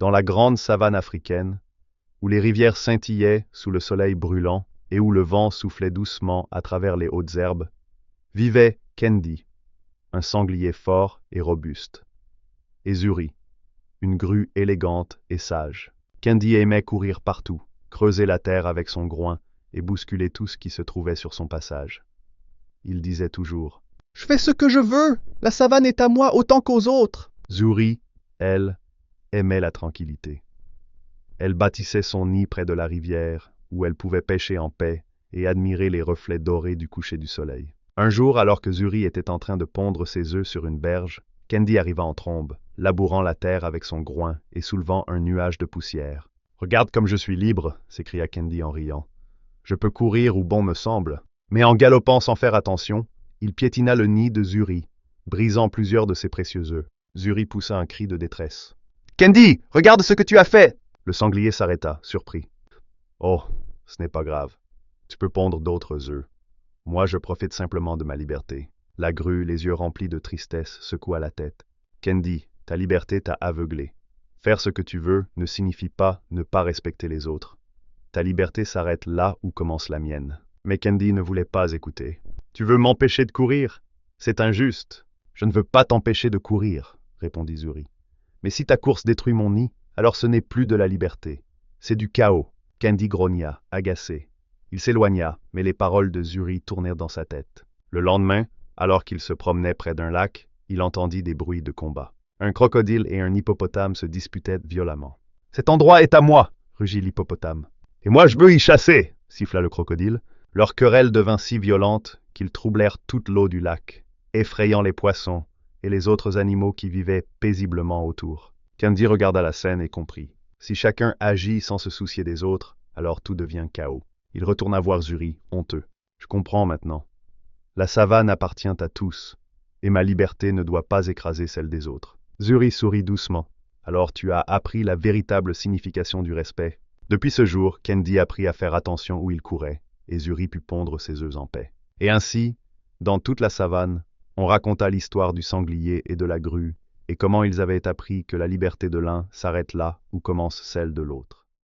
Dans la grande savane africaine, où les rivières scintillaient sous le soleil brûlant et où le vent soufflait doucement à travers les hautes herbes, vivait Kendi, un sanglier fort et robuste, et Zuri, une grue élégante et sage. Kendi aimait courir partout, creuser la terre avec son groin et bousculer tout ce qui se trouvait sur son passage. Il disait toujours « Je fais ce que je veux, la savane est à moi autant qu'aux autres !» Zuri, elle, aimait la tranquillité. Elle bâtissait son nid près de la rivière, où elle pouvait pêcher en paix et admirer les reflets dorés du coucher du soleil. Un jour, alors que Zuri était en train de pondre ses œufs sur une berge, Kendi arriva en trombe, labourant la terre avec son groin et soulevant un nuage de poussière. « Regarde comme je suis libre !» s'écria Kendi en riant. « Je peux courir où bon me semble. » Mais en galopant sans faire attention, il piétina le nid de Zuri, brisant plusieurs de ses précieux œufs. Zuri poussa un cri de détresse. « Kendi, regarde ce que tu as fait !» Le sanglier s'arrêta, surpris. « Oh, ce n'est pas grave. Tu peux pondre d'autres œufs. Moi, je profite simplement de ma liberté. » La grue, les yeux remplis de tristesse, secoua la tête. « Kendi, ta liberté t'a aveuglé. Faire ce que tu veux ne signifie pas ne pas respecter les autres. Ta liberté s'arrête là où commence la mienne. » Mais Kendi ne voulait pas écouter. « Tu veux m'empêcher de courir? C'est injuste. »« Je ne veux pas t'empêcher de courir, » répondit Zuri. « Mais si ta course détruit mon nid, alors ce n'est plus de la liberté. C'est du chaos. » Kendi grogna, agacé. Il s'éloigna, mais les paroles de Zuri tournèrent dans sa tête. Le lendemain, alors qu'il se promenait près d'un lac, il entendit des bruits de combat. Un crocodile et un hippopotame se disputaient violemment. « Cet endroit est à moi !» rugit l'hippopotame. « Et moi je veux y chasser !» siffla le crocodile. Leur querelle devint si violente qu'ils troublèrent toute l'eau du lac, effrayant les poissons et les autres animaux qui vivaient paisiblement autour. Kendi regarda la scène et comprit. Si chacun agit sans se soucier des autres, alors tout devient chaos. Il retourna voir Zuri, honteux. « Je comprends maintenant. La savane appartient à tous, et ma liberté ne doit pas écraser celle des autres. » Zuri sourit doucement. « Alors tu as appris la véritable signification du respect. » Depuis ce jour, Kendi apprit à faire attention où il courait, et Zuri put pondre ses œufs en paix. Et ainsi, dans toute la savane, on raconta l'histoire du sanglier et de la grue, et comment ils avaient appris que la liberté de l'un s'arrête là où commence celle de l'autre.